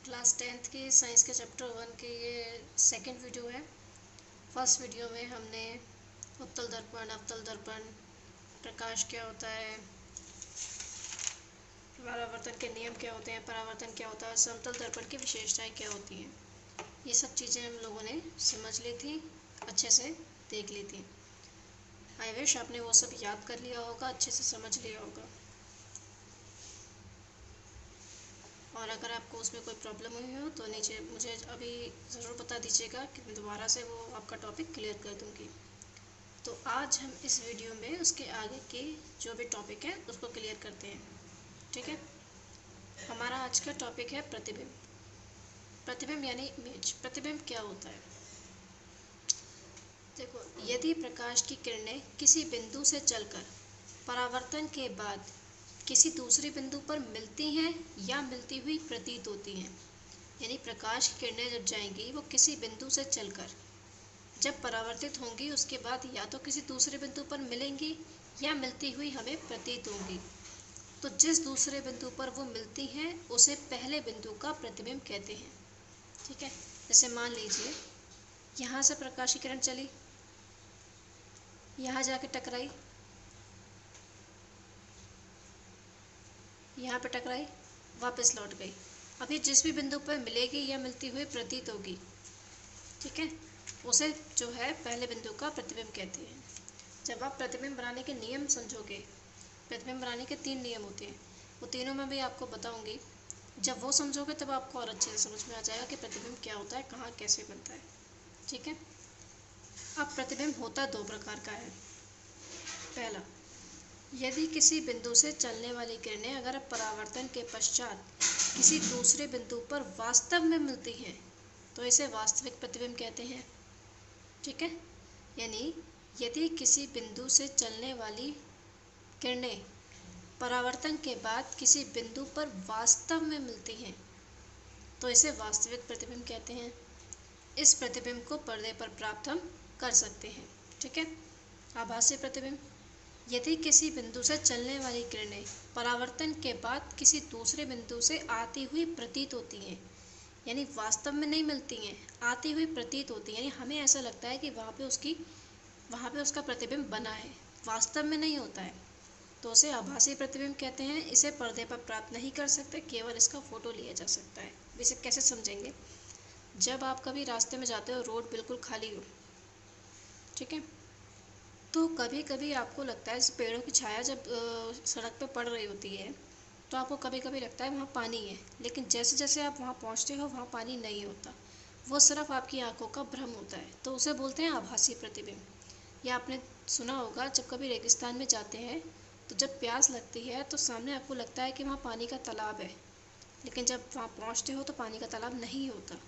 Class 10th की science के chapter 1 की ये सेकंड वीडियो है। फर्स्ट वीडियो में हमने उत्तल दर्पण, अवतल दर्पण, प्रकाश क्या होता है, परावर्तन के नियम क्या होते हैं, परावर्तन क्या होता है, समतल दर्पण की विशेषताएं क्या होती हैं, ये सब चीज़ें हम लोगों ने समझ ली थी, अच्छे से देख ली थी। आई विश आपने वो सब याद कर लिया होगा, अच्छे से समझ लिया होगा। और अगर आपको उसमें कोई प्रॉब्लम हुई हो तो नीचे मुझे अभी ज़रूर बता दीजिएगा कि मैं दोबारा से वो आपका टॉपिक क्लियर कर दूँगी। तो आज हम इस वीडियो में उसके आगे के जो भी टॉपिक है उसको क्लियर करते हैं। ठीक है, हमारा आज का टॉपिक है प्रतिबिंब। प्रतिबिंब यानी इमेज। प्रतिबिंब क्या होता है? देखो, यदि प्रकाश की किरणें किसी बिंदु से चलकर परावर्तन के बाद किसी दूसरे बिंदु पर मिलती हैं या मिलती हुई प्रतीत होती हैं, यानी प्रकाश की किरणें जब जाएंगी वो किसी बिंदु से चलकर जब परावर्तित होंगी उसके बाद या तो किसी दूसरे बिंदु पर मिलेंगी या मिलती हुई हमें प्रतीत होंगी। तो जिस दूसरे बिंदु पर वो मिलती हैं उसे पहले बिंदु का प्रतिबिंब कहते हैं। ठीक है, जैसे मान लीजिए यहाँ से प्रकाश की किरण चली, यहाँ जाके टकराई, यहाँ पे टकराई, वापस लौट गई। अभी जिस भी बिंदु पर मिलेगी या मिलती हुई प्रतीत होगी, ठीक है, उसे जो है पहले बिंदु का प्रतिबिंब कहते हैं। जब आप प्रतिबिंब बनाने के नियम समझोगे, प्रतिबिंब बनाने के 3 नियम होते हैं, वो तीनों मैं भी आपको बताऊंगी। जब वो समझोगे तब आपको और अच्छे से समझ में आ जाएगा कि प्रतिबिंब क्या होता है, कहाँ कैसे बनता है। ठीक है, अब प्रतिबिंब होता 2 प्रकार का है। पहला, यदि किसी बिंदु से चलने वाली किरणें अगर परावर्तन के पश्चात किसी दूसरे बिंदु पर वास्तव में मिलती हैं तो इसे वास्तविक प्रतिबिंब कहते हैं। ठीक है, यानी यदि किसी बिंदु से चलने वाली किरणें परावर्तन के बाद किसी बिंदु पर वास्तव में मिलती हैं तो इसे वास्तविक प्रतिबिंब कहते हैं। इस प्रतिबिंब को पर्दे पर प्राप्त हम कर सकते हैं। ठीक है, आभासी प्रतिबिंब, यदि किसी बिंदु से चलने वाली किरणें परावर्तन के बाद किसी दूसरे बिंदु से आती हुई प्रतीत होती हैं, यानी वास्तव में नहीं मिलती हैं, आती हुई प्रतीत होती हैं, यानी हमें ऐसा लगता है कि वहाँ पे उसका प्रतिबिंब बना है, वास्तव में नहीं होता है, तो उसे आभासी प्रतिबिंब कहते हैं। इसे पर्दे पर प्राप्त नहीं कर सकते, केवल इसका फोटो लिया जा सकता है। इसे कैसे समझेंगे? जब आप कभी रास्ते में जाते हो, रोड बिल्कुल खाली हो, ठीक है, तो कभी कभी आपको लगता है पेड़ों की छाया जब सड़क पे पड़ रही होती है तो आपको कभी कभी लगता है वहाँ पानी है, लेकिन जैसे जैसे आप वहाँ पहुँचते हो वहाँ पानी नहीं होता, वो सिर्फ आपकी आंखों का भ्रम होता है, तो उसे बोलते हैं आभासी प्रतिबिंब। या आपने सुना होगा जब कभी रेगिस्तान में जाते हैं तो जब प्यास लगती है तो सामने आपको लगता है कि वहाँ पानी का तालाब है, लेकिन जब वहाँ पहुँचते हो तो पानी का तालाब नहीं होता।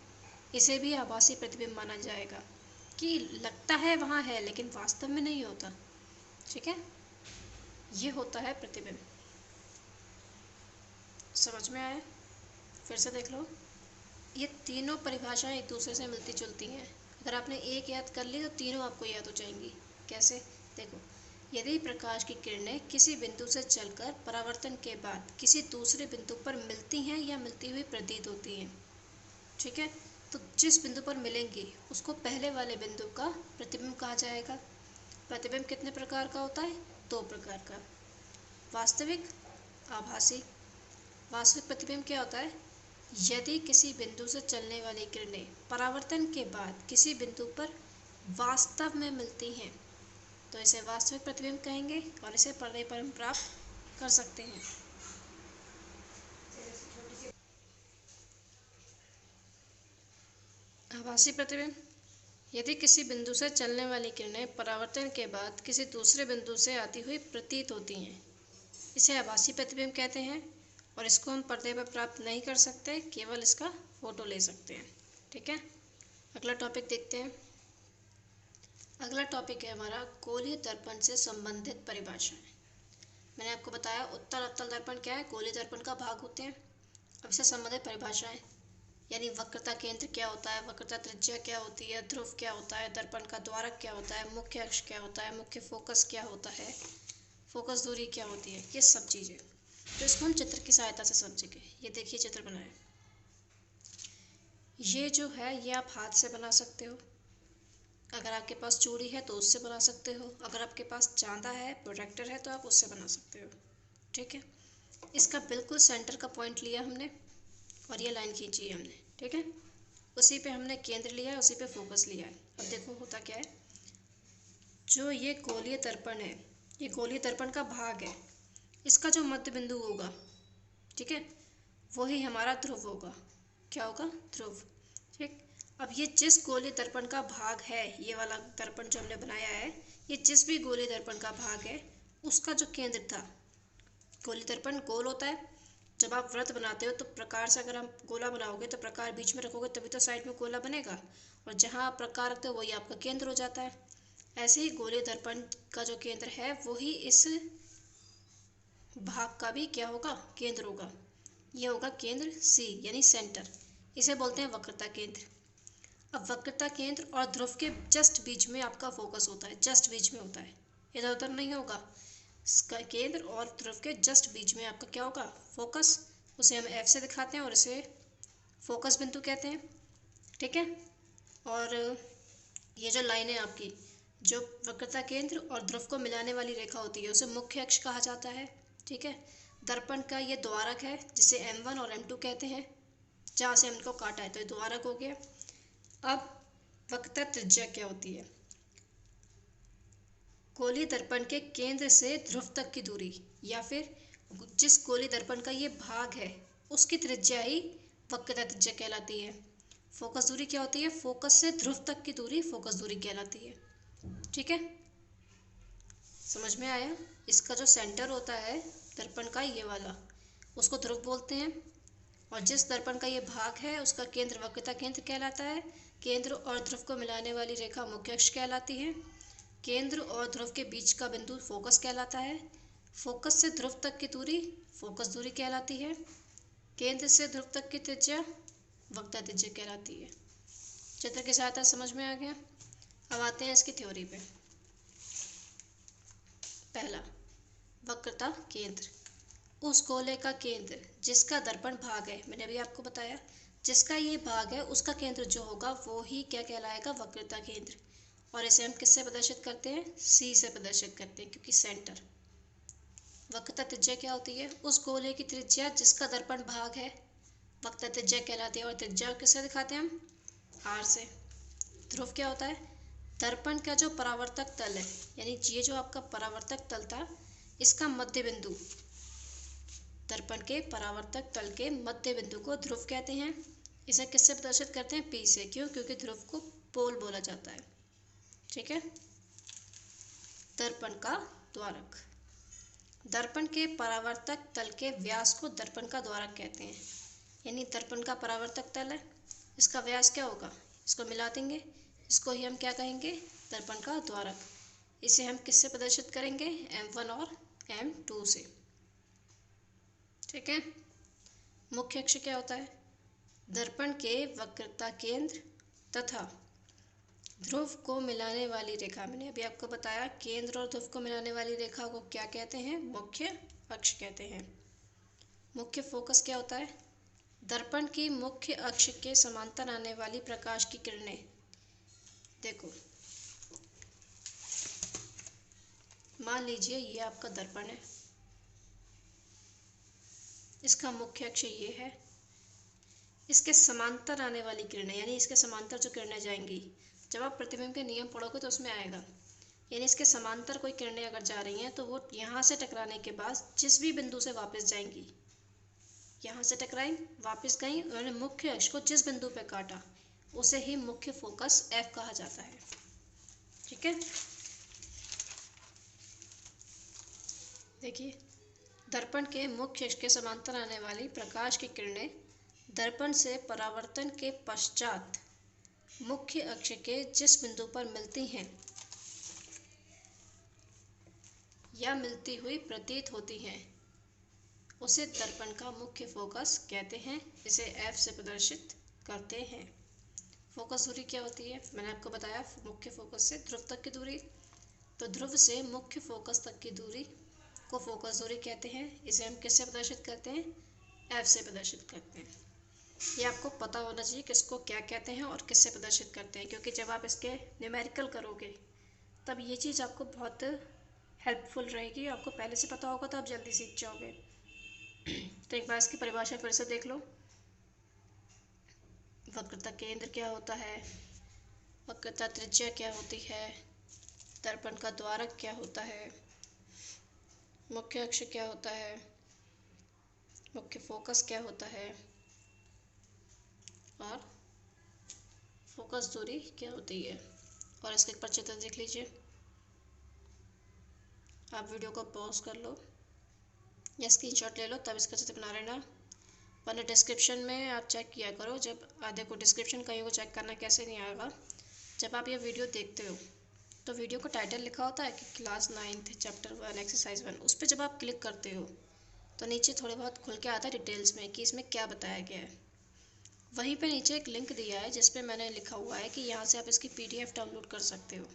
इसे भी आभासी प्रतिबिंब माना जाएगा कि लगता है वहाँ है लेकिन वास्तव में नहीं होता। ठीक है, ये होता है प्रतिबिंब। समझ में आया? फिर से देख लो, ये तीनों परिभाषाएं एक दूसरे से मिलती जुलती हैं। अगर आपने एक याद कर ली तो तीनों आपको याद हो जाएंगी। कैसे? देखो, यदि प्रकाश की किरणें किसी बिंदु से चलकर परावर्तन के बाद किसी दूसरे बिंदु पर मिलती हैं या मिलती हुई प्रतीत होती हैं, ठीक है, तो जिस बिंदु पर मिलेंगी उसको पहले वाले बिंदु का प्रतिबिंब कहा जाएगा। प्रतिबिंब कितने प्रकार का होता है? 2 प्रकार का, वास्तविक, आभासी। वास्तविक प्रतिबिंब क्या होता है? यदि किसी बिंदु से चलने वाली किरणें परावर्तन के बाद किसी बिंदु पर वास्तव में मिलती हैं तो इसे वास्तविक प्रतिबिंब कहेंगे और इसे पर्दे पर हम प्राप्त कर सकते हैं। आभासी प्रतिबिंब, यदि किसी बिंदु से चलने वाली किरणें परावर्तन के बाद किसी दूसरे बिंदु से आती हुई प्रतीत होती हैं, इसे आभासी प्रतिबिंब कहते हैं और इसको हम पर्दे पर प्राप्त नहीं कर सकते, केवल इसका फोटो ले सकते हैं। ठीक है, अगला टॉपिक देखते हैं। अगला टॉपिक है हमारा गोलीय दर्पण से संबंधित परिभाषाएं। मैंने आपको बताया उत्तल अवतल दर्पण क्या है, गोलीय दर्पण का भाग होते हैं। अब इससे संबंधित परिभाषाएं, यानी वक्रता केंद्र क्या होता है, वक्रता त्रिज्या क्या होती है, ध्रुव क्या होता है, दर्पण का द्वारक क्या होता है, मुख्य अक्ष क्या होता है, मुख्य फोकस क्या होता है, फोकस दूरी क्या होती है, ये सब चीज़ें। तो इसको हम चित्र की सहायता से समझेंगे। ये देखिए चित्र बनाए, ये जो है ये आप हाथ से बना सकते हो, अगर आपके पास चूड़ी है तो उससे बना सकते हो, अगर आपके पास चांदा है, प्रोटेक्टर है, तो आप उससे बना सकते हो। ठीक है, इसका बिल्कुल सेंटर का पॉइंट लिया हमने और ये लाइन खींची है हमने। ठीक है, उसी पे हमने केंद्र लिया है, उसी पे फोकस लिया है। अब देखो होता क्या है, जो ये गोलीय दर्पण है, ये गोलीय दर्पण का भाग है, इसका जो मध्य बिंदु होगा, ठीक है, वही हमारा ध्रुव होगा। क्या होगा? ध्रुव। ठीक, अब ये जिस गोलीय दर्पण का भाग है, ये वाला दर्पण जो हमने बनाया है, ये जिस भी गोलीय दर्पण का भाग है उसका जो केंद्र था, गोलीय दर्पण गोल होता है, जब आप वृत्त बनाते हो तो प्रकार से अगर आप गोला बनाओगे तो प्रकार बीच में रखोगे तभी तो साइड में गोला बनेगा, और जहाँ आप प्रकार रखते हो वही आपका केंद्र हो जाता है। ऐसे ही गोलीय दर्पण का जो केंद्र है वही इस भाग का भी क्या होगा? केंद्र होगा। ये होगा केंद्र सी यानी सेंटर, इसे बोलते हैं वक्रता केंद्र। अब वक्रता केंद्र और ध्रुव के जस्ट बीच में आपका फोकस होता है, जस्ट बीच में होता है, इधर उधर नहीं होगा। इसका केंद्र और ध्रुव के जस्ट बीच में आपका क्या होगा? फोकस। उसे हम एफ से दिखाते हैं और इसे फोकस बिंदु कहते हैं। ठीक है, और ये जो लाइन है आपकी, जो वक्रता केंद्र और ध्रुव को मिलाने वाली रेखा होती है उसे मुख्य अक्ष कहा जाता है। ठीक है, दर्पण का ये द्वारक है जिसे M1 और M2 कहते हैं, जहाँ से हम इनको काटा है तो ये द्वारक हो गया। अब वक्रता त्रिज्या क्या होती है? गोलीय दर्पण के केंद्र से ध्रुव तक की दूरी, या फिर जिस गोलीय दर्पण का ये भाग है उसकी त्रिज्या ही वक्रता त्रिज्या कहलाती है। फोकस दूरी क्या होती है? फोकस से ध्रुव तक की दूरी फोकस दूरी कहलाती है। ठीक है, समझ में आया? इसका जो सेंटर होता है दर्पण का ये वाला, उसको ध्रुव बोलते हैं, और जिस दर्पण का ये भाग है उसका केंद्र वक्रता केंद्र कहलाता है। केंद्र और ध्रुव को मिलाने वाली रेखा मुख्य अक्ष कहलाती है। केंद्र और ध्रुव के बीच का बिंदु फोकस कहलाता है। फोकस से ध्रुव तक की दूरी फोकस दूरी कहलाती है। केंद्र से ध्रुव तक की त्रिज्या वक्रता त्रिज्या कहलाती है। चित्र के साथ समझ में आ गया? अब आते हैं इसकी थ्योरी पे। पहला, वक्रता केंद्र, उस गोले का केंद्र जिसका दर्पण भाग है, मैंने अभी आपको बताया, जिसका ये भाग है उसका केंद्र जो होगा वो ही क्या कहलाएगा? वक्रता केंद्र। और इसे हम किससे प्रदर्शित करते हैं? सी से प्रदर्शित करते हैं, क्योंकि सेंटर। वक्रता त्रिज्या क्या होती है? उस गोले की त्रिज्या जिसका दर्पण भाग है वक्रता त्रिज्या कहलाती है। और त्रिज्या किससे दिखाते हैं हम? आर से। ध्रुव क्या होता है? दर्पण का जो परावर्तक तल है, यानी ये जो आपका परावर्तक तल था, इसका मध्य बिंदु, दर्पण के परावर्तक तल के मध्य बिंदु को ध्रुव कहते हैं। इसे किससे प्रदर्शित करते हैं? पी से। क्यों? क्योंकि ध्रुव को पोल बोला जाता है। ठीक है, दर्पण का द्वारक, दर्पण के परावर्तक तल के व्यास को दर्पण का द्वारक कहते हैं। यानी दर्पण का परावर्तक तल है, इसका व्यास क्या होगा? इसको मिला देंगे, इसको ही हम क्या कहेंगे? दर्पण का द्वारक। इसे हम किससे प्रदर्शित करेंगे? M1 और M2 से। ठीक है, मुख्य अक्ष क्या होता है? दर्पण के वक्रता केंद्र तथा ध्रुव को मिलाने वाली रेखा, मैंने अभी आपको बताया केंद्र और ध्रुव को मिलाने वाली रेखा को क्या कहते हैं? मुख्य अक्ष कहते हैं। मुख्य फोकस क्या होता है? दर्पण की मुख्य अक्ष के समांतर आने वाली प्रकाश की किरणें। देखो, मान लीजिए ये आपका दर्पण है, इसका मुख्य अक्ष ये है, इसके समांतर आने वाली किरणें, यानी इसके समांतर जो किरणें जाएंगी, जब आप प्रतिबिंब के नियम पढ़ोगे तो उसमें आएगा, यानी इसके समांतर कोई किरणें अगर जा रही हैं तो वो यहाँ से टकराने के बाद जिस भी बिंदु से वापस जाएंगी, यहाँ से टकराई वापस गई, उन्होंने मुख्य अक्ष को जिस बिंदु पे काटा उसे ही मुख्य फोकस F कहा जाता है। ठीक है, देखिए, दर्पण के मुख्य अक्ष के समांतर आने वाली प्रकाश की किरणें दर्पण से परावर्तन के पश्चात मुख्य अक्ष के जिस बिंदु पर मिलती हैं या मिलती हुई प्रतीत होती हैं उसे दर्पण का मुख्य फोकस कहते हैं। इसे F से प्रदर्शित करते हैं। फोकस दूरी क्या होती है? मैंने आपको बताया मुख्य फोकस से ध्रुव तक की दूरी, तो ध्रुव से मुख्य फोकस तक की दूरी को फोकस दूरी कहते हैं। इसे हम किससे प्रदर्शित करते हैं? F से प्रदर्शित करते हैं। ये आपको पता होना चाहिए किसको क्या कहते हैं और किससे प्रदर्शित करते हैं, क्योंकि जब आप इसके न्यूमेरिकल करोगे तब ये चीज़ आपको बहुत हेल्पफुल रहेगी। आपको पहले से पता होगा तो आप जल्दी सीख जाओगे। तो एक बार इसकी परिभाषा फिर से देख लो। वक्रता केंद्र क्या होता है, वक्रता त्रिज्या क्या होती है, दर्पण का द्वारक क्या होता है, मुख्य अक्ष क्या होता है, मुख्य फोकस क्या होता है, और फोकस दूरी क्या होती है। और इसके एक चित्र देख लीजिए। आप वीडियो को पॉज कर लो या स्क्रीनशॉट ले लो, तब इसका चित्र बना लेना। वरना डिस्क्रिप्शन में आप चेक किया करो। जब देखो डिस्क्रिप्शन कहीं को चेक करना कैसे नहीं आएगा, जब आप ये वीडियो देखते हो तो वीडियो का टाइटल लिखा होता है कि क्लास 9th चैप्टर 1 एक्सरसाइज 1। उस पर जब आप क्लिक करते हो तो नीचे थोड़े बहुत खुल के आता है डिटेल्स में कि इसमें क्या बताया गया है। वहीं पे नीचे एक लिंक दिया है जिस पे मैंने लिखा हुआ है कि यहाँ से आप इसकी PDF डाउनलोड कर सकते हो।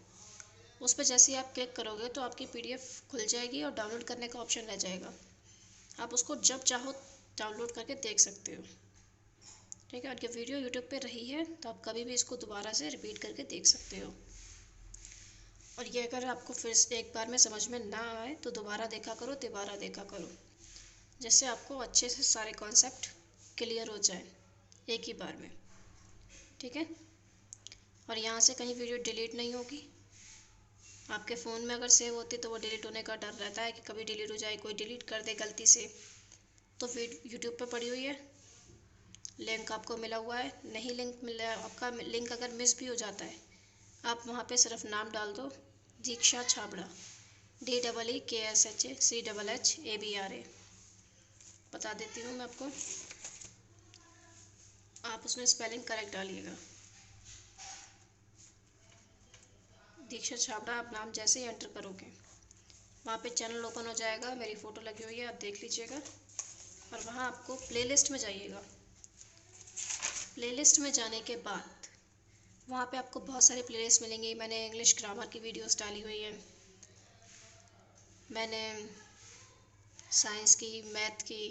उस पर जैसे ही आप क्लिक करोगे तो आपकी PDF खुल जाएगी और डाउनलोड करने का ऑप्शन रह जाएगा। आप उसको जब चाहो डाउनलोड करके देख सकते हो। ठीक है, और ये वीडियो यूट्यूब पे रही है तो आप कभी भी इसको दोबारा से रिपीट करके देख सकते हो। और ये अगर आपको फिर से एक बार में समझ में ना आए तो दोबारा देखा करो, तिबारा देखा करो, जिससे आपको अच्छे से सारे कॉन्सेप्ट क्लियर हो जाए एक ही बार में। ठीक है, और यहाँ से कहीं वीडियो डिलीट नहीं होगी। आपके फ़ोन में अगर सेव होती तो वो डिलीट होने का डर रहता है कि कभी डिलीट हो जाए, कोई डिलीट कर दे गलती से। तो यूट्यूब पे पड़ी हुई है, लिंक आपको मिला हुआ है। नहीं लिंक मिला, आपका लिंक अगर मिस भी हो जाता है, आप वहाँ पे सिर्फ नाम डाल दो, दीक्षा छाबड़ा, DEEKSHACHHABRA। बता देती हूँ मैं आपको, आप उसमें स्पेलिंग करेक्ट डालिएगा। दीक्षा छाबड़ा आप नाम जैसे ही एंटर करोगे वहाँ पे चैनल ओपन हो जाएगा, मेरी फ़ोटो लगी हुई है, आप देख लीजिएगा। और वहाँ आपको प्लेलिस्ट में जाइएगा। प्लेलिस्ट में जाने के बाद वहाँ पे आपको बहुत सारी प्लेलिस्ट मिलेंगी। मैंने इंग्लिश ग्रामर की वीडियोस डाली हुई हैं, मैंने साइंस की, मैथ की,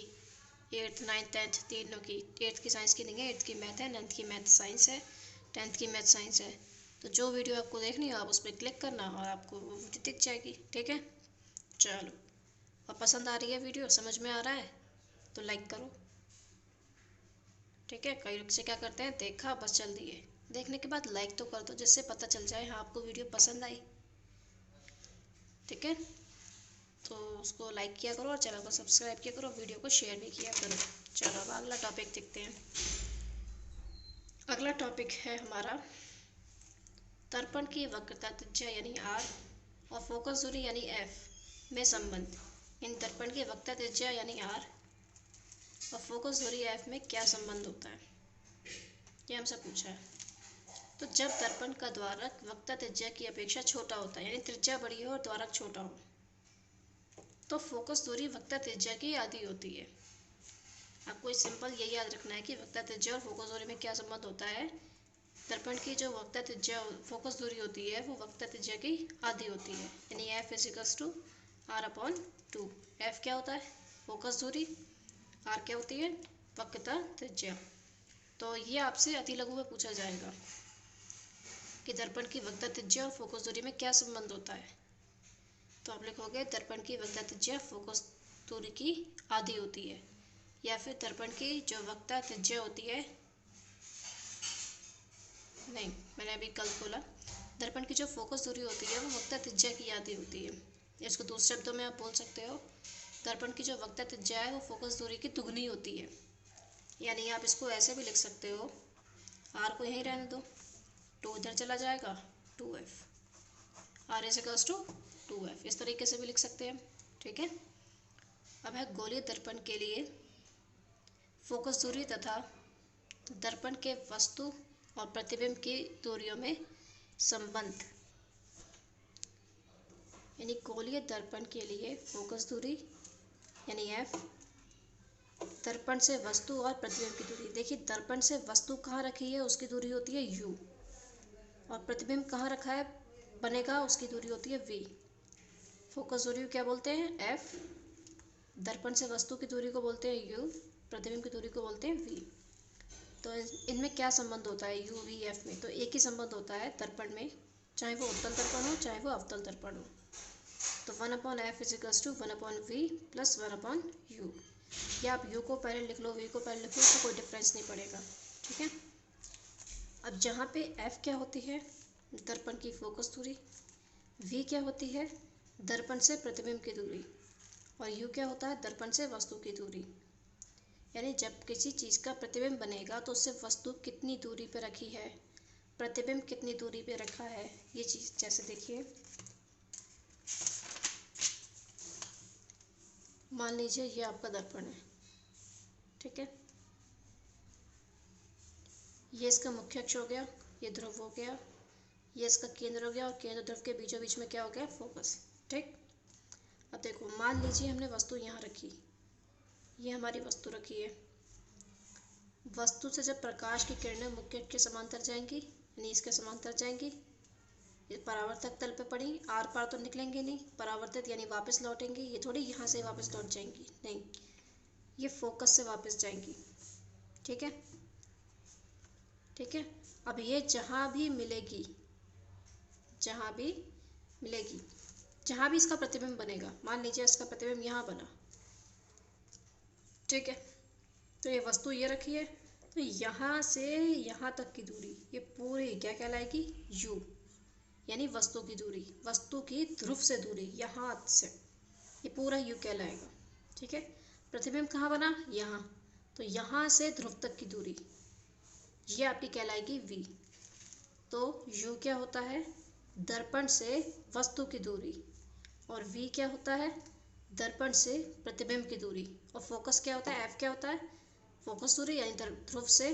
8th 9th 10th तीनों की। 8th की साइंस की नहीं है, 8th की मैथ है, 9th की मैथ साइंस है, 10th की मैथ साइंस है। तो जो वीडियो आपको देखनी हो आप उस पर क्लिक करना और आपको वो वीडियो दिख जाएगी। ठीक है, चलो। और पसंद आ रही है वीडियो, समझ में आ रहा है तो लाइक करो। ठीक है, कई बच्चे क्या करते हैं, देखा बस चल दिए, देखने के बाद लाइक तो कर दो जिससे पता चल जाए हाँ आपको वीडियो पसंद आई। ठीक है, तो उसको लाइक किया करो और चैनल को सब्सक्राइब किया करो, वीडियो को शेयर भी किया करो। चलो अब अगला टॉपिक देखते हैं। अगला टॉपिक है हमारा दर्पण की वक्रता त्रिज्या यानी R और फोकस दूरी यानी F में संबंध। इन दर्पण की वक्रता त्रिज्या यानी R और फोकस दूरी F में क्या संबंध होता है, ये हमसे पूछा है। तो जब दर्पण का द्वारक वक्रता त्रिज्या की अपेक्षा छोटा होता है, यानी त्रिज्या बड़ी हो और द्वारक छोटा हो, तो फोकस दूरी वक्रता त्रिज्या की आधी होती है। आपको सिंपल यही याद रखना है कि वक्रता त्रिज्या और फोकस दूरी में क्या संबंध होता है। दर्पण की जो वक्रता त्रिज्या फोकस दूरी होती है वो वक्रता त्रिज्या की आधी होती है, यानी F = R/2। F क्या होता है, फोकस दूरी, R क्या होती है, वक्रता त्रिज्या। तो ये आपसे अति लघु में पूछा जाएगा कि दर्पण की वक्रता त्रिज्या और फोकस दूरी में क्या संबंध होता है। तो आप लिखोगे दर्पण की वक्रता त्रिज्या फोकस दूरी की आधी होती है, या फिर दर्पण की जो वक्रता त्रिज्या होती है, नहीं मैंने अभी गलत बोला, दर्पण की जो फोकस दूरी होती है वो वक्रता त्रिज्या की आधी होती है। इसको दूसरे शब्दों में आप बोल सकते हो, दर्पण की जो वक्रता त्रिज्या है वो फोकस दूरी की दुगनी होती है। यानी आप इसको ऐसे भी लिख सकते हो, R को यहीं रहने दो, 2 इधर चला जाएगा, 2F, R = 2F, इस तरीके से भी लिख सकते हैं। ठीक है, अब है गोलीय दर्पण के लिए फोकस दूरी तथा दर्पण के वस्तु और प्रतिबिंब की दूरियों में संबंध। यानी गोलीय दर्पण के लिए फोकस दूरी यानी F, दर्पण से वस्तु और प्रतिबिंब की दूरी। देखिए दर्पण से वस्तु कहाँ रखी है उसकी दूरी होती है U, और प्रतिबिंब कहाँ रखा है बनेगा उसकी दूरी होती है V। फोकस दूरी को क्या बोलते हैं, F, दर्पण से वस्तु की दूरी को बोलते हैं U, प्रतिबिंब की दूरी को बोलते हैं V। तो तो इनमें क्या संबंध होता है यू वी एफ में? तो एक ही संबंध होता है दर्पण में, चाहे वो उत्तल दर्पण हो चाहे वो अवतल दर्पण हो। तो 1/f equals to 1/v plus 1/u। या आप u को पहले लिख लो, v को पहले लिख लो, तो कोई डिफरेंस नहीं पड़ेगा, ठीक है। अब जहाँ पे f क्या होती है, दर्पण की फोकस दूरी, v क्या होती है, दर्पण से प्रतिबिंब की दूरी, और u क्या होता है, दर्पण से वस्तु की दूरी। यानी जब किसी चीज़ का प्रतिबिंब बनेगा तो उससे वस्तु कितनी दूरी पर रखी है, प्रतिबिंब कितनी दूरी पे रखा है, ये चीज़ जैसे देखिए, मान लीजिए ये आपका दर्पण है, ठीक है, ये इसका मुख्य अक्ष हो गया, ये ध्रुव हो गया, ये इसका केंद्र हो गया, और केंद्र ध्रुव के बीचों बीच में क्या हो गया, फोकस, ठीक। अब देखो मान लीजिए हमने वस्तु यहाँ रखी, ये हमारी वस्तु रखी है। वस्तु से जब प्रकाश की किरणें मुख्य अक्ष के समांतर जाएंगी, यानी इसके समांतर जाएंगी, ये परावर्तक तल पे पड़ी, आर पार तो निकलेंगे नहीं, परावर्तित यानी वापस लौटेंगी, ये थोड़ी यहाँ से वापस लौट जाएंगी, नहीं, ये फोकस से वापस जाएंगी, ठीक है, ठीक है। अब ये जहाँ भी मिलेगी, जहाँ भी मिलेगी, जहाँ भी इसका प्रतिबिंब बनेगा, मान लीजिए इसका प्रतिबिंब यहाँ बना, ठीक है, तो ये वस्तु ये रखी है, तो यहाँ से यहाँ तक की दूरी ये पूरी क्या कहलाएगी, u, यानी वस्तु की दूरी, वस्तु की ध्रुव से दूरी यहाँ से, ये पूरा u कहलाएगा, ठीक है। प्रतिबिंब कहाँ बना, यहाँ, तो यहाँ से ध्रुव तक की दूरी ये आपकी कहलाएगी v। तो u क्या होता है, दर्पण से वस्तु की दूरी, और v क्या होता है, दर्पण से प्रतिबिंब की दूरी, और फोकस क्या होता है, f क्या होता है, फोकस दूरी यानी ध्रुव से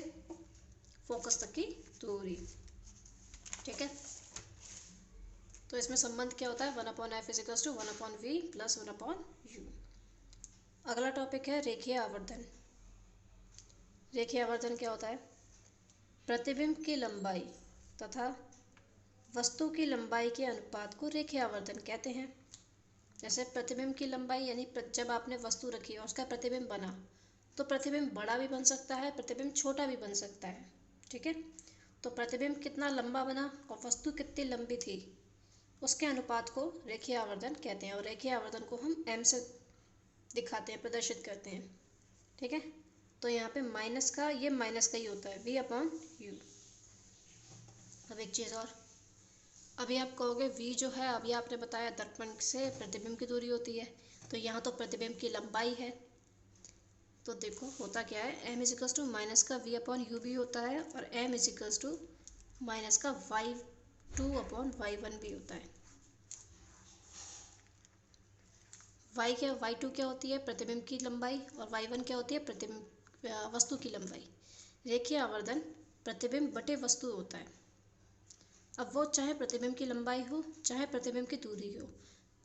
फोकस तक की दूरी, ठीक है। तो इसमें संबंध क्या होता है, 1/f equals to 1/v plus 1/u। अगला टॉपिक है रेखीय आवर्धन। रेखीय आवर्धन क्या होता है, प्रतिबिंब की लंबाई तथा वस्तु की लंबाई के अनुपात को रेखीय आवर्धन कहते हैं। जैसे प्रतिबिंब की लंबाई यानी जब आपने वस्तु रखी और उसका प्रतिबिंब बना, तो प्रतिबिंब बड़ा भी बन सकता है, प्रतिबिंब छोटा भी बन सकता है, ठीक है। तो प्रतिबिंब कितना लंबा बना और वस्तु कितनी लंबी थी, उसके अनुपात को रेखीय आवर्धन कहते हैं, और रेखीय आवर्धन को हम m से दिखाते हैं, प्रदर्शित करते हैं, ठीक है। तो यहाँ पे माइनस का, ये माइनस का ही होता है, v/u। अब एक चीज़ और, अभी आप कहोगे v जो है, अभी आपने बताया दर्पण से प्रतिबिंब की दूरी होती है, तो यहाँ तो प्रतिबिंब की लंबाई है, तो देखो होता क्या है, m इजिकल्स टू माइनस का v/u भी होता है, और m इजिकल्स टू माइनस का y2/y1 भी होता है। y2 क्या होती है, प्रतिबिंब की लंबाई, और y1 क्या होती है, प्रतिबिंब वस्तु की लंबाई। रेखीय आवर्धन प्रतिबिंब बटे वस्तु होता है। अब वो चाहे प्रतिबिंब की लंबाई हो चाहे प्रतिबिंब की दूरी हो,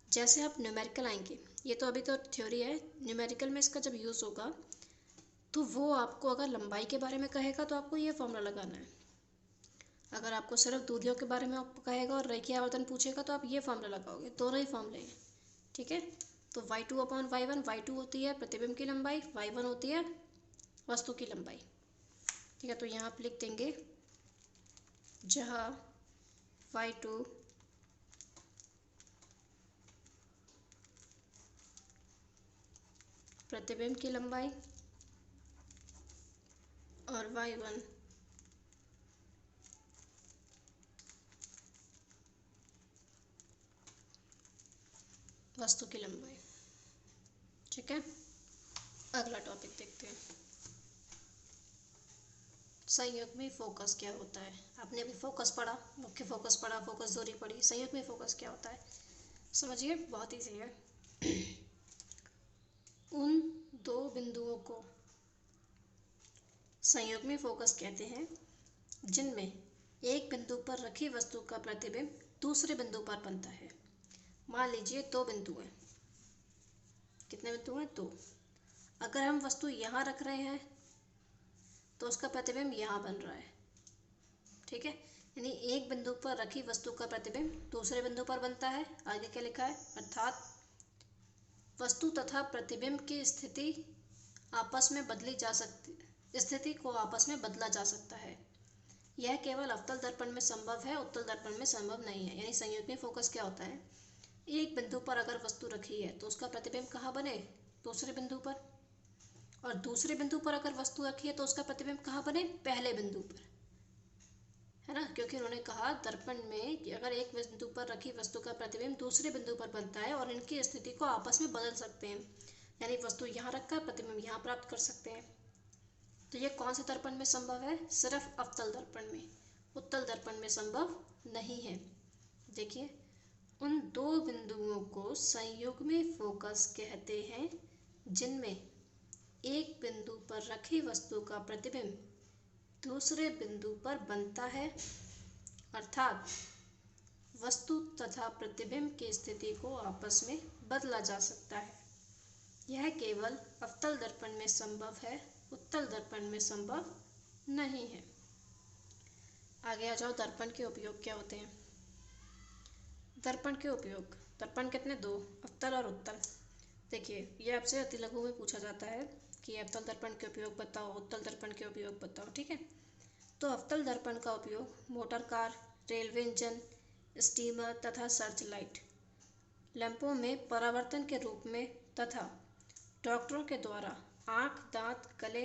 जैसे आप न्यूमेरिकल आएंगे, ये तो अभी तो थ्योरी है, न्यूमेरिकल में इसका जब यूज़ होगा तो वो आपको अगर लंबाई के बारे में कहेगा तो आपको ये फॉर्मूला लगाना है, अगर आपको सिर्फ दूरियों के बारे में आपको कहेगा और रेखीय आवर्धन पूछेगा तो आप ये फॉर्मूला लगाओगे, दोनों ही फॉर्मूले हैं, ठीक है। तो y2/y1, y2 होती है प्रतिबिंब की लंबाई, y1 होती है वस्तु की लंबाई, ठीक है। तो यहाँ आप लिख देंगे, जहाँ y2 प्रतिबिंब की लंबाई और y1 वस्तु की लंबाई, ठीक है। अगला टॉपिक देखते हैं, संयुग्मी फोकस क्या होता है। आपने अभी फोकस पढ़ा, मुख्य फोकस पढ़ा, फोकस दूरी पढ़ी, संयुग्मी फोकस क्या होता है, समझिए, बहुत ईजी है। उन दो बिंदुओं को संयुग्मी फोकस कहते हैं जिनमें एक बिंदु पर रखी वस्तु का प्रतिबिंब दूसरे बिंदु पर बनता है। मान लीजिए दो बिंदु हैं, कितने बिंदु हैं, दो। अगर हम वस्तु यहाँ रख रहे हैं तो उसका प्रतिबिंब यहाँ बन रहा है, ठीक है। यानी एक बिंदु पर रखी वस्तु का प्रतिबिंब दूसरे बिंदु पर बनता है। आगे क्या लिखा है, अर्थात वस्तु तथा प्रतिबिंब की स्थिति आपस में बदली जा सकती, स्थिति को आपस में बदला जा सकता है। यह केवल अवतल दर्पण में संभव है, उत्तल दर्पण में संभव नहीं है। यानी संयुग्मी फोकस क्या होता है, एक बिंदु पर अगर वस्तु रखी है तो उसका प्रतिबिंब कहाँ बने, दूसरे बिंदु पर, और दूसरे बिंदु पर अगर वस्तु रखी है तो उसका प्रतिबिंब कहाँ बने, पहले बिंदु पर, है ना। क्योंकि उन्होंने कहा दर्पण में अगर एक बिंदु पर रखी वस्तु का प्रतिबिंब दूसरे बिंदु पर बनता है और इनकी स्थिति को आपस में बदल सकते हैं, यानी वस्तु यहाँ रखकर प्रतिबिंब यहाँ प्राप्त कर सकते हैं। तो ये कौन से दर्पण में संभव है, सिर्फ अवतल दर्पण में, उत्तल दर्पण में संभव नहीं है। देखिए, उन दो बिंदुओं को संयुग्मी फोकस कहते हैं जिनमें एक बिंदु पर रखी वस्तु का प्रतिबिंब दूसरे बिंदु पर बनता है, अर्थात वस्तु तथा प्रतिबिंब की स्थिति को आपस में बदला जा सकता है। यह केवल अवतल दर्पण में संभव है, उत्तल दर्पण में संभव नहीं है। आगे आ जाओ, दर्पण के उपयोग क्या होते हैं। दर्पण के उपयोग, दर्पण कितने, दो, अवतल और उत्तल। देखिए, ये आपसे अति लघु में पूछा जाता है कि अवतल दर्पण के उपयोग बताओ, उत्तल दर्पण के उपयोग बताओ, ठीक है। तो अवतल दर्पण का उपयोग motor car, railway engine, steamer तथा सर्च लाइट, लैंपों में परावर्तन के रूप में तथा डॉक्टरों के द्वारा आँख, दांत, गले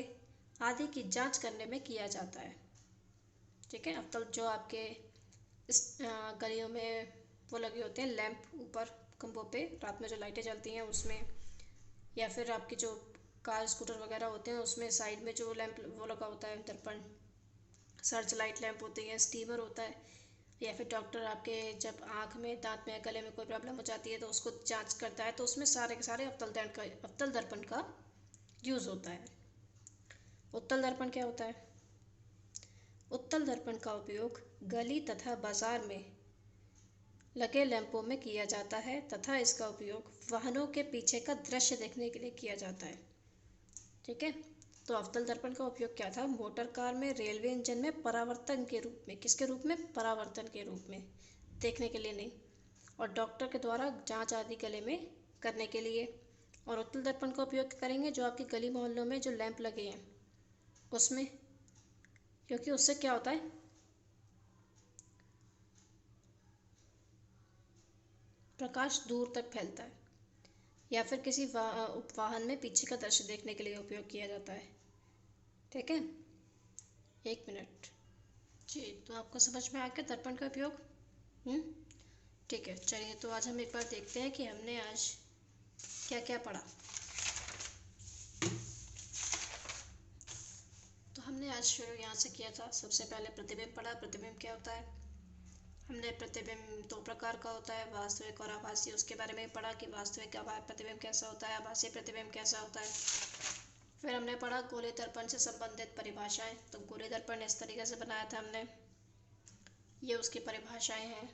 आदि की जांच करने में किया जाता है, ठीक है। अवतल जो आपके इस गलियों में वो लगे होते हैं लैंप, ऊपर खंभों पे रात में जो लाइटें जलती हैं उसमें, या फिर आपकी जो कार स्कूटर वगैरह होते हैं उसमें साइड में जो लैंप वो लगा होता है दर्पण, सर्च लाइट लैंप होती है, स्टीमर होता है, या फिर डॉक्टर आपके जब आँख में, दांत में, गले में कोई प्रॉब्लम हो जाती है तो उसको जांच करता है, तो उसमें सारे के सारे अवतल दर्पण का यूज़ होता है। उत्तल दर्पण क्या होता है, उत्तल दर्पण का उपयोग गली तथा बाजार में लगे लैंपों में किया जाता है तथा इसका उपयोग वाहनों के पीछे का दृश्य देखने के लिए किया जाता है, ठीक है। तो अवतल दर्पण का उपयोग क्या था, मोटर कार में, रेलवे इंजन में परावर्तन के रूप में, किसके रूप में, परावर्तन के रूप में, देखने के लिए नहीं, और डॉक्टर के द्वारा जांच आदि गले में करने के लिए। और उत्तल दर्पण का उपयोग करेंगे जो आपकी गली मोहल्लों में जो लैंप लगे हैं उसमें, क्योंकि उससे क्या होता है, प्रकाश दूर तक फैलता है, या फिर किसी वाहन में पीछे का दृश्य देखने के लिए उपयोग किया जाता है, ठीक है। 1 मिनट जी, तो आपको समझ में आ गया दर्पण का उपयोग, ठीक है। चलिए, तो आज हम एक बार देखते हैं कि हमने आज क्या क्या पढ़ा। तो हमने आज शुरू यहाँ से किया था, सबसे पहले प्रतिबिंब पढ़ा। प्रतिबिंब क्या होता है, हमने प्रतिबिंब दो प्रकार का होता है, वास्तविक और आभासी, उसके बारे में पढ़ा कि वास्तविक प्रतिबिंब कैसा होता है, आभासी प्रतिबिंब कैसा होता है। फिर हमने पढ़ा गोले दर्पण से संबंधित परिभाषाएं। तो गोले दर्पण इस तरीके से बनाया था हमने, ये उसकी परिभाषाएं हैं।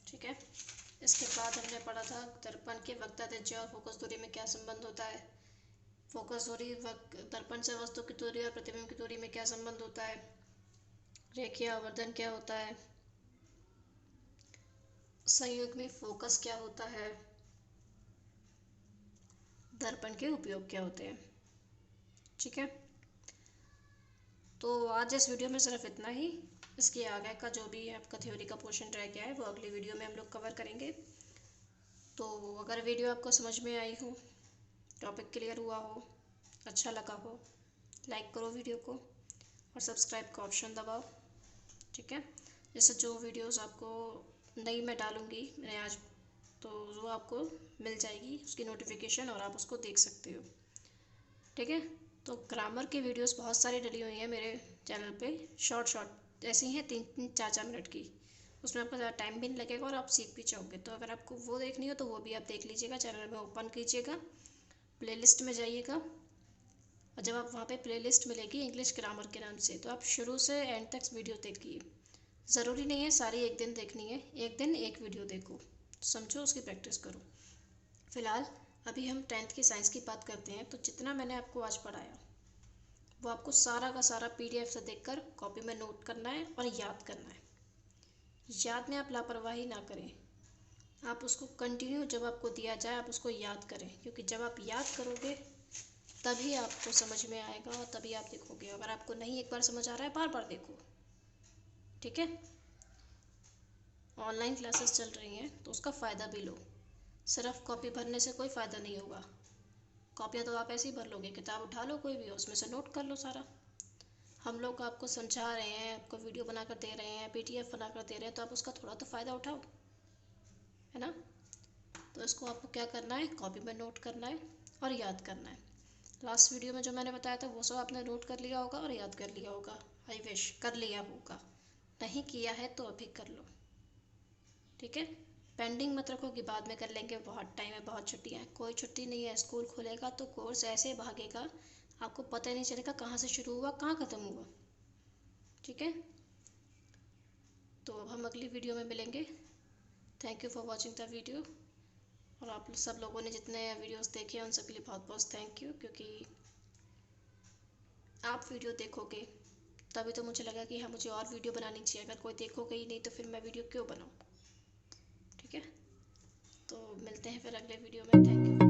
ठीक है, इसके बाद हमने पढ़ा था दर्पण के वक्रता त्रिज्या और फोकस दूरी में क्या संबंध होता है, फोकस दूरी, दर्पण से वस्तु की दूरी और प्रतिबिंब की दूरी में क्या संबंध होता है, रेखीय आवर्धन क्या होता है, संयुग्मी फोकस क्या होता है, दर्पण के उपयोग क्या होते हैं, ठीक है। तो आज इस वीडियो में सिर्फ इतना ही। इसके आगे का जो भी आपका थ्योरी का पोर्शन रह गया है वो अगली वीडियो में हम लोग कवर करेंगे। तो अगर वीडियो आपको समझ में आई हो, टॉपिक क्लियर हुआ हो, अच्छा लगा हो, लाइक करो वीडियो को और सब्सक्राइब का ऑप्शन दबाओ, ठीक है। जैसे जो वीडियोस आपको नई मैं डालूँगी मैंने आज, तो वो आपको मिल जाएगी उसकी नोटिफिकेशन और आप उसको देख सकते हो, ठीक है। तो ग्रामर की वीडियोस बहुत सारी डली हुई हैं मेरे चैनल पे, शॉर्ट ऐसी हैं 3-4 मिनट की, उसमें आपका ज़्यादा टाइम भी नहीं लगेगा और आप सीख भी जाओगे। तो अगर आपको वो देखनी हो तो वो भी आप देख लीजिएगा, चैनल में ओपन कीजिएगा, प्लेलिस्ट में जाइएगा, और जब आप वहाँ पे प्लेलिस्ट मिलेगी इंग्लिश ग्रामर के नाम से, तो आप शुरू से एंड तक वीडियो देखिए। ज़रूरी नहीं है सारी एक दिन देखनी है, एक दिन एक वीडियो देखो, समझो, उसकी प्रैक्टिस करो। फ़िलहाल अभी हम 10th की साइंस की बात करते हैं। तो जितना मैंने आपको आज पढ़ाया वो आपको सारा का सारा PDF से देखकर कॉपी में नोट करना है और याद करना है। याद में आप लापरवाही ना करें, आप उसको कंटिन्यू जब आपको दिया जाए आप उसको याद करें, क्योंकि जब आप याद करोगे तभी आपको समझ में आएगा और तभी आप देखोगे। अगर आपको नहीं एक बार समझ आ रहा है बार बार देखो, ठीक है। ऑनलाइन क्लासेस चल रही हैं तो उसका फ़ायदा भी लो, सिर्फ कॉपी भरने से कोई फ़ायदा नहीं होगा। कॉपियाँ तो आप ऐसे ही भर लोगे, किताब उठा लो कोई भी, उसमें से नोट कर लो सारा। हम लोग आपको समझा रहे हैं, आपको वीडियो बना कर दे रहे हैं, PDF बना कर दे रहे हैं, तो आप उसका थोड़ा तो फ़ायदा उठाओ, है ना। तो इसको आपको क्या करना है, कॉपी में नोट करना है और याद करना है। लास्ट वीडियो में जो मैंने बताया था वो सब आपने नोट कर लिया होगा और याद कर लिया होगा, आई विश कर लिया होगा। नहीं किया है तो अभी कर लो, ठीक है। पेंडिंग मत रखो कि बाद में कर लेंगे, बहुत टाइम है, बहुत छुट्टियाँ हैं। कोई छुट्टी नहीं है, स्कूल खुलेगा तो कोर्स ऐसे भागेगा आपको पता ही नहीं चलेगा कहाँ से शुरू हुआ कहाँ ख़त्म हुआ, ठीक है। तो अब हम अगली वीडियो में मिलेंगे। Thank you for watching the video. और आप सब लोगों ने जितने वीडियोस देखे हैं उन सब के लिए बहुत बहुत थैंक यू, क्योंकि आप वीडियो देखोगे तभी तो मुझे लगा कि हाँ मुझे और वीडियो बनानी चाहिए। अगर कोई देखोगे ही नहीं तो फिर मैं वीडियो क्यों बनाऊँ, ठीक है। तो मिलते हैं फिर अगले वीडियो में, थैंक यू।